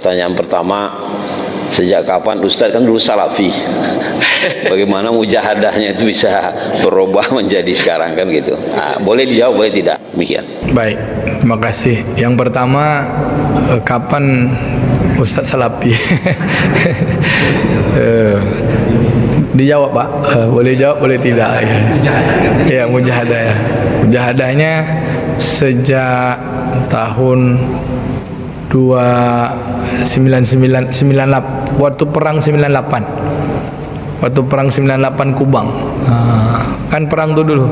Pertanyaan pertama, sejak kapan Ustadz kan dulu salafi? Bagaimana mujahadahnya itu bisa berubah menjadi sekarang kan gitu? Nah, boleh dijawab, boleh tidak? Demikian. Baik, terima kasih. Yang pertama, kapan Ustadz salafi? Dijawab Pak, boleh jawab, boleh tidak? Ya, mujahadah ya. Mujahadahnya sejak tahun 98, waktu perang 98. Waktu perang 98 Kubang. Kan perang itu dulu.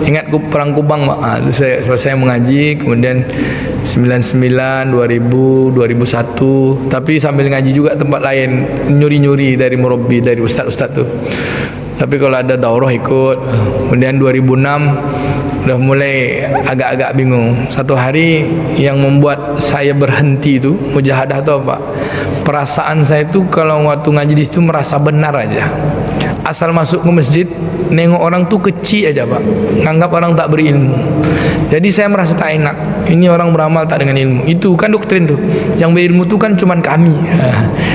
Ingat perang Kubang, Pak. Saya selesai mengaji, kemudian 99, 2000, 2001. Tapi sambil ngaji juga tempat lain, nyuri-nyuri dari murabbi, dari ustaz-ustaz tuh. Tapi kalau ada daurah ikut. Kemudian 2006 udah mulai agak-agak bingung. Satu hari yang membuat saya berhenti itu mujahadah itu apa? Perasaan saya itu kalau waktu ngaji di situ merasa benar aja. Asal masuk ke masjid, nengok orang tuh kecil aja Pak, nganggap orang tak berilmu. Jadi saya merasa tak enak. Ini orang beramal tak dengan ilmu. Itu kan doktrin tuh. Yang berilmu tuh kan cuman kami.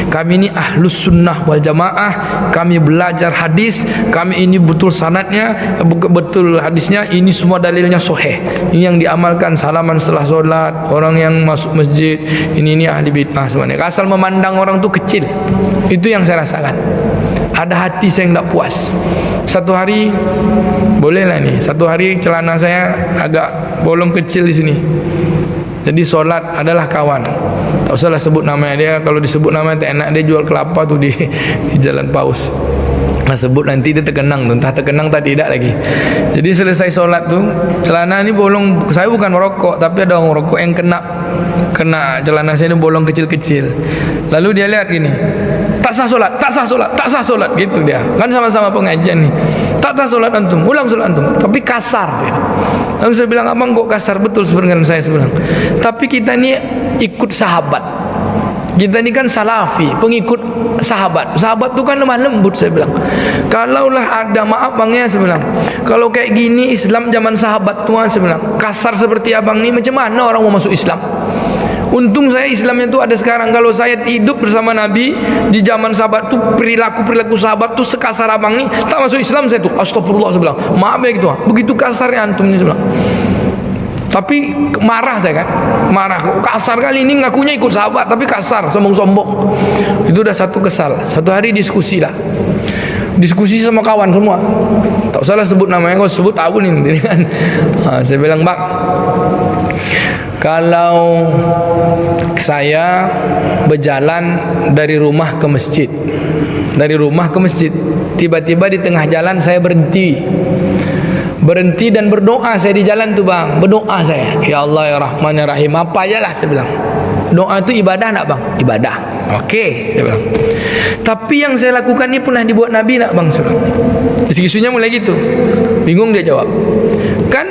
Kami ini ahlus sunnah wal jamaah. Kami belajar hadis. Kami ini betul sanadnya, betul hadisnya. Ini semua dalilnya sahih. Ini yang diamalkan, salaman setelah sholat, orang yang masuk masjid. Ini ahli bid'ah semuanya. Asal memandang orang tuh kecil. Itu yang saya rasakan. Ada hati saya yang tak puas. Satu hari, bolehlah nih, satu hari celana saya agak bolong kecil di sini. Jadi solat adalah kawan. Tak usahlah sebut namanya dia. Kalau disebut namanya tak enak, dia jual kelapa tuh di Jalan Paus. Nah, sebut nanti dia terkenang tuh, entah terkenang tak tidak lagi. Jadi selesai solat tuh, celana ini bolong. Saya bukan merokok, tapi ada orang merokok yang kena celana saya ini bolong kecil-kecil. Lalu dia lihat gini, tak sah solat, tak sah solat, tak sah solat, gitu dia. Kan sama-sama pengajian nih. Tak sah solat antum, ulang solat antum, tapi kasar. Lalu saya bilang, abang kok kasar? Betul sebenarnya saya bilang. Tapi kita ini ikut sahabat. Kita ini kan salafi, pengikut sahabat. Sahabat itu kan lemah lembut, saya bilang. Kalaulah ada, maaf bang ya, saya bilang, kalau kayak gini Islam zaman sahabat tua, saya bilang, kasar seperti abang ini, macam mana orang mau masuk Islam? Untung saya Islamnya itu ada sekarang. Kalau saya hidup bersama Nabi di zaman sahabat itu, perilaku sahabat itu sekasar abang ini, tak masuk Islam saya tuh. Astagfirullah, saya bilang. Maaf ya gitu. Begitu kasarnya antum ini, saya bilang. Tapi marah saya kan, marah, kasar kali ini, ngakunya ikut sahabat tapi kasar, sombong-sombong. Itu udah satu kesal. Satu hari diskusi lah, diskusi sama kawan semua, tak usahlah sebut namanya, kau sebut tahu nih kan. Saya bilang, Bang, kalau saya berjalan dari rumah ke masjid, tiba-tiba di tengah jalan saya berhenti dan berdoa saya di jalan tuh bang, berdoa saya, ya Allah ya Rahman ya Rahim, apa aja lah saya bilang. Doa itu ibadah nak bang? Ibadah. Oke, saya bilang. Tapi yang saya lakukan ini pernah dibuat Nabi nak bang? Isu-isunya mulai gitu. Bingung dia jawab. Kan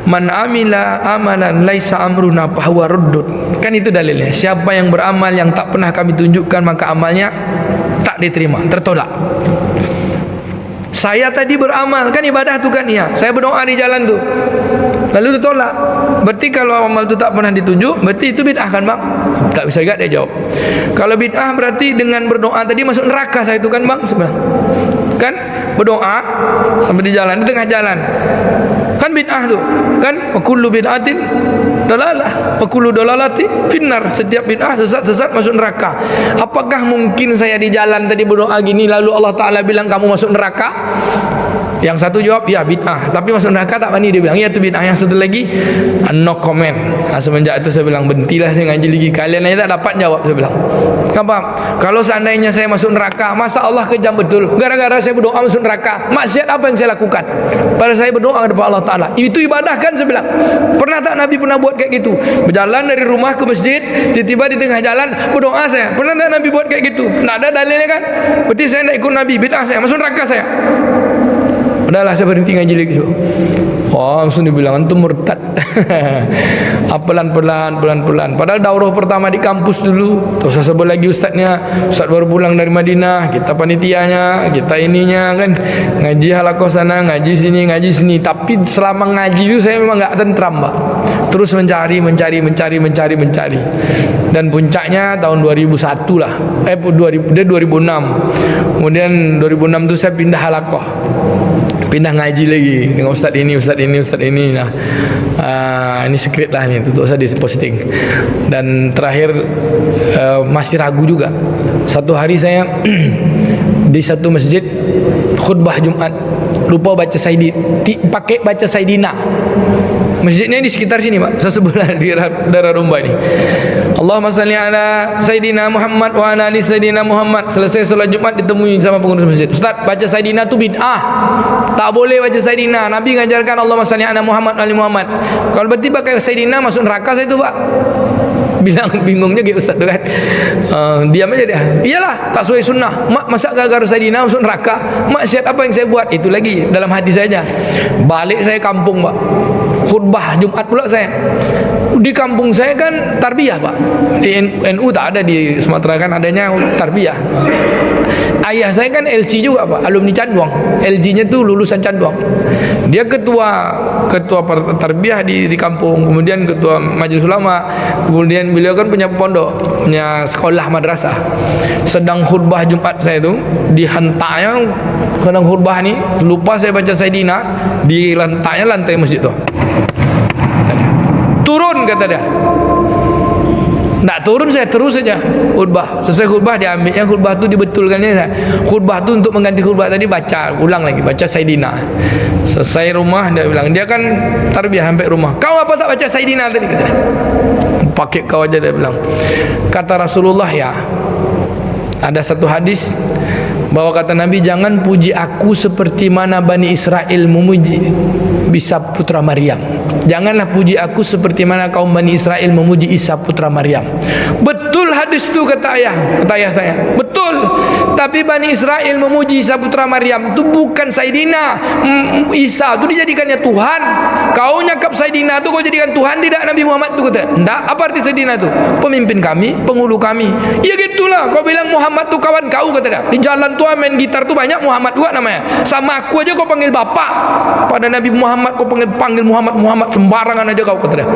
man amila amalan laisa amruna fahuwa ruddud. Kan itu dalilnya. Siapa yang beramal yang tak pernah kami tunjukkan, maka amalnya tak diterima, tertolak. Saya tadi beramal, kan ibadah tu kan, ya. Saya berdoa di jalan tu, lalu ditolak. Berarti kalau amal tu tak pernah ditunjuk, berarti itu bid'ah kan bang? Tak bisa juga dia jawab. Kalau bid'ah berarti dengan berdoa tadi masuk neraka saya itu kan bang? Sebenarnya kan berdoa sampai di jalan, di tengah jalan, kan bid'ah tu kan. Wa kullu bid'atin dalalah wa kullu dalalati finnar. Setiap bid'ah sesat masuk neraka. Apakah mungkin saya di jalan tadi berdoa gini lalu Allah Ta'ala bilang kamu masuk neraka? Yang satu jawab ya bid'ah, tapi masuk neraka tak berani, dia bilang iya itu bid'ah. Yang satu lagi no comment. Semenjak itu saya bilang berhentilah saya ngaji lagi, kalian aja tak dapat jawab. Saya bilang, kenapa? Kalau seandainya saya masuk neraka, masa Allah kejam betul gara-gara saya berdoa masuk neraka? Maksiat apa yang saya lakukan? Pada saya berdoa kepada Allah Ta'ala, itu ibadah kan? Saya bilang, pernah tak Nabi pernah buat kayak gitu? Berjalan dari rumah ke masjid, tiba-tiba di tengah jalan berdoa saya. Pernah tak Nabi buat kayak gitu? Tak ada dalilnya kan? Berarti saya tidak ikut Nabi, bid'ah saya, masuk neraka saya. Udahlah saya berhenti ngaji lagi. Oh, langsung dibilang antum murtad. Pelan-pelan. Padahal daurah pertama di kampus dulu. Terus saya sebut lagi ustaznya. Ustaz baru pulang dari Madinah. Kita panitianya, kita ininya kan. Ngaji halaqah sana, ngaji sini. Tapi selama ngaji itu saya memang enggak tentram, Pak. Terus mencari. Dan puncaknya tahun 2001 lah. 2006. Kemudian 2006 itu saya pindah halaqah. Pindah ngaji lagi dengan ustaz ini. Nah, ini secret lah ni, untuk saya diposting. Dan terakhir masih ragu juga. Satu hari saya di satu masjid khutbah Jumat, lupa baca pakai baca Saidina. Masjidnya di sekitar sini, Pak. Saya sebelah di daerah Rumba ini. Allahumma salli ala Sayyidina Muhammad wa ala ali Sayyidina Muhammad. Selesai solat Jumat ditemui sama pengurus masjid. Ustaz, baca Sayyidina tu bid'ah. Tak boleh baca Sayyidina. Nabi ngajarkan Allahumma salli ala Muhammad wa ali Muhammad. Kalau berarti pakai Sayyidina masuk neraka saya tu, Pak. Bilang bingungnya kayak ustaz tu kan. Diam aja dia. Iyalah, tak sesuai sunnah. Mak masa gara-gara Sayyidina masuk neraka? Maksiat apa yang saya buat? Itu lagi dalam hati saja. Balik saya kampung, Pak. Khutbah Jumat pula saya. Di kampung saya kan tarbiyah, Pak. Di NU tak ada, di Sumatera kan adanya tarbiyah. Ayah saya kan LC juga, Pak, alumni Canduang. LG-nya tuh lulusan Canduang. Dia ketua tarbiyah di kampung, kemudian ketua majelis ulama, kemudian beliau kan punya pondok, punya sekolah madrasah. Sedang khutbah Jumat saya itu dihentaknya, sedang khutbah ni lupa saya baca Sayyidina, di lantai masjid tu. Turun kata dia. Tak turun, saya terus saja khutbah. Selesai khutbah diambilnya khutbah tu, dibetulkannya saya. Khutbah tu untuk mengganti khutbah tadi baca ulang lagi, baca Sayyidina. Selesai rumah dia bilang, dia kan tarbiyah sampai rumah. Kau apa tak baca Sayyidina tadi, kata dia. Pakai kau aja, dia bilang. Kata Rasulullah, ya, ada satu hadis bahwa kata Nabi, jangan puji aku seperti mana Bani Israel memuji Isa putra Maryam. Janganlah puji aku seperti mana kaum Bani Israel memuji Isa putra Maryam. Betul hadis itu, kata ayah saya. Betul. Tapi Bani Israel memuji Isa putra Maryam itu bukan Sayyidina. Isa itu dijadikannya Tuhan. Kau nyakap Sayyidina itu kau jadikan Tuhan, tidak Nabi Muhammad itu, kata. Enggak. Apa arti Sayyidina itu? Pemimpin kami, penghulu kami. Ya gitulah. Kau bilang Muhammad itu kawan kau, kata dia. Di jalan tu main gitar tu banyak Muhammad juga namanya. Sama aku aja kau panggil bapak. Pada Nabi Muhammad kau panggil Muhammad sembarangan aja kau, kata dia.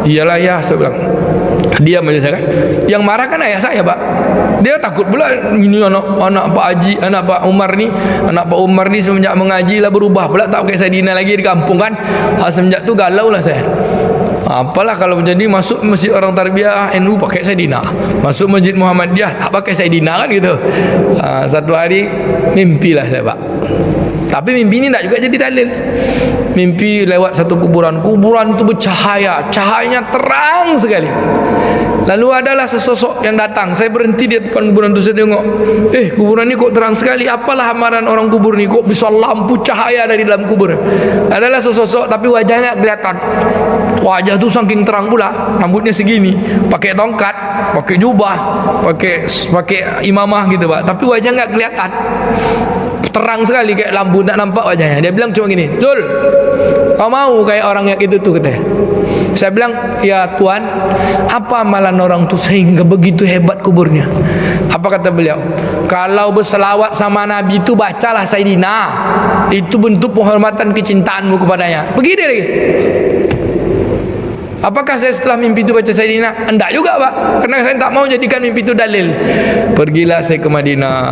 Iyalah ya, saya bilang. Diam aja saya kan. Yang marah kan ayah saya, Pak. Dia takut pula, ini anak Pak Haji, anak Pak Umar ni semenjak mengaji lah berubah pula, tak pakai Sayyidina lagi di kampung kan. Semenjak tu galau lah saya. Apalah kalau jadi masuk masjid orang tarbiyah NU pakai Sayyidina, masuk masjid Muhammadiyah tak pakai Sayyidina kan gitu. Satu hari mimpilah saya, Pak. Tapi mimpi ini tak juga jadi dalil. Mimpi lewat satu kuburan itu bercahaya, cahayanya terang sekali. Lalu adalah sesosok yang datang. Saya berhenti di depan kuburan itu, saya tengok, kuburan ini kok terang sekali. Apalah amaran orang kubur ni, kok bisa lampu cahaya dari dalam kubur. Adalah sesosok tapi wajahnya kelihatan. Wajah tu saking terang pula, rambutnya segini, pakai tongkat, pakai jubah, pakai imamah gitu, Pak. Tapi wajah enggak kelihatan. Terang sekali kayak lampu, nak nampak wajahnya. Dia bilang cuma gini, "Zul, kau mau kayak orang yang itu tuh," katanya. Saya bilang, "Ya Tuhan, apa amalan orang tu sehingga begitu hebat kuburnya?" Apa kata beliau? "Kalau berselawat sama Nabi itu bacalah Sayyidina. Itu bentuk penghormatan kecintaanmu kepadanya." Begini lagi. Apakah saya setelah mimpi itu baca Sayyidina? Enggak juga, Pak. Karena saya tak mau jadikan mimpi itu dalil. Pergilah saya ke Madinah.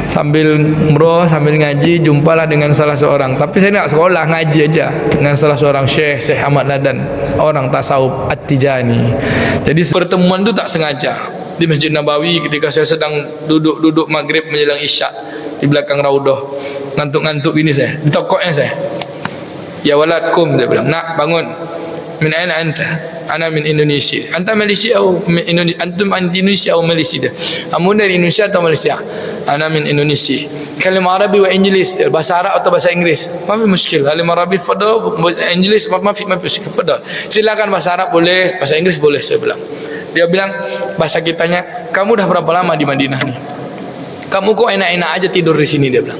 Sambil umroh, sambil ngaji, jumpalah dengan salah seorang. Tapi saya nak sekolah, ngaji aja. Dengan salah seorang Syekh Ahmad Ladan, orang tasawuf At-Tijani. Jadi pertemuan itu tak sengaja. Di Masjid Nabawi ketika saya sedang duduk maghrib menjelang isya di belakang Raudhah. Ngantuk-ngantuk gini saya. Di tokoknya saya. "Ya waladkum," dia bilang, "Nak, bangun. Min aina anta?" "Ana min Indonesia." "Anta Malaysia atau Indonesia?" "Antum min Indonesia atau Malaysia?" "Kamu dari Indonesia atau Malaysia?" "Ana min Indonesia." "Kalimah Arabi wa Inggris?" "Bahasa Arab atau bahasa Inggris?" "Ma fi muskil. Kalimah Arabi fadal, Inggris ma fi muskil fadal." "Silakan bahasa Arab boleh, bahasa Inggris boleh," saya bilang. Dia bilang bahasa kitanya, "Kamu dah berapa lama di Madinah ni? Kamu kok enak-enak aja tidur di sini?" Dia bilang.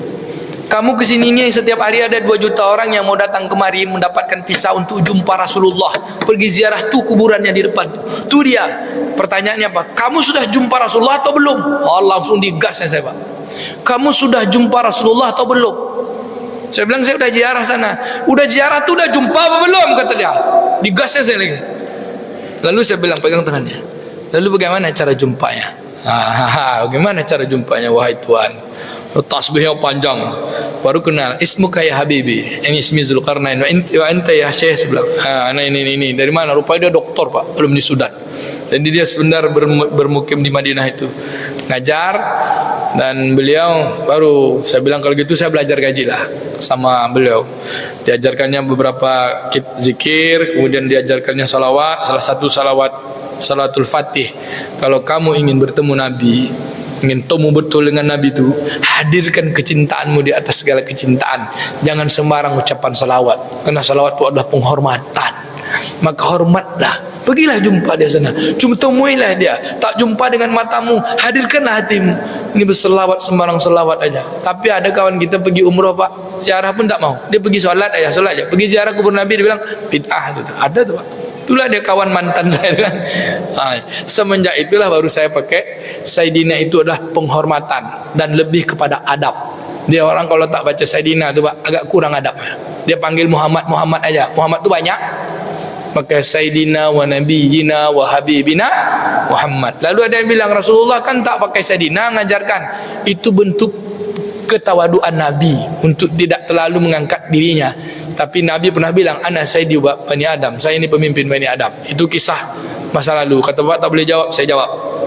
Kamu kesini nih setiap hari ada 2 juta orang yang mau datang kemari mendapatkan visa untuk jumpa Rasulullah, pergi ziarah tuh kuburannya di depan tuh dia. Pertanyaannya apa? Kamu sudah jumpa Rasulullah atau belum? Oh, langsung digasnya saya, Pak. Kamu sudah jumpa Rasulullah atau belum? Saya bilang saya udah ziarah sana. Udah ziarah tuh udah jumpa apa belum, kata dia. Digasnya saya lagi. Lalu saya bilang pegang tangannya. Lalu bagaimana cara jumpanya? Bagaimana cara jumpanya wahai Tuhan? Tasbihnya panjang. Baru kenal. Ismuka ya Habibi. Ini ismi Zulkarnain. Wa anta ya Syekh sebelah. Nah ini. Dari mana? Rupanya dia doktor, Pak. Belum di Sudan. Jadi dia sebentar bermukim di Madinah itu. Ngajar. Dan beliau baru saya bilang kalau gitu saya belajar gaji lah sama beliau. Diajarkannya beberapa zikir, kemudian diajarkannya salawat. Salah satu salawat Salatul Fatih. Kalau kamu ingin bertemu Nabi, ingin temu betul dengan Nabi itu, hadirkan kecintaanmu di atas segala kecintaan. Jangan sembarang ucapan salawat, karena salawat itu adalah penghormatan. Maka hormatlah, pergilah jumpa dia sana, temuilah dia. Tak jumpa dengan matamu, hadirkanlah hatimu. Ini berselawat sembarang selawat aja. Tapi ada kawan kita pergi umroh, Pak, ziarah pun tak mau. Dia pergi sholat aja. Pergi ziarah kubur Nabi, dia bilang bid'ah itu. Ada tuh, Pak. Itulah dia kawan mantan saya kan. Semenjak itulah baru saya pakai Sayyidina itu adalah penghormatan dan lebih kepada adab. Dia orang kalau tak baca Sayyidina tu, Pak, agak kurang adabnya. Dia panggil Muhammad aja. Muhammad tu banyak. Maka Sayyidina wa Nabiyina wa Habibina Muhammad. Lalu ada yang bilang Rasulullah kan tak pakai Sayyidina, ngajarkan. Itu bentuk ketawaduan Nabi untuk tidak terlalu mengangkat dirinya. Tapi Nabi pernah bilang, ana sayyidi Bani Adam, saya ini pemimpin Bani Adam. Itu kisah masa lalu. Kata Pak tak boleh jawab, saya jawab.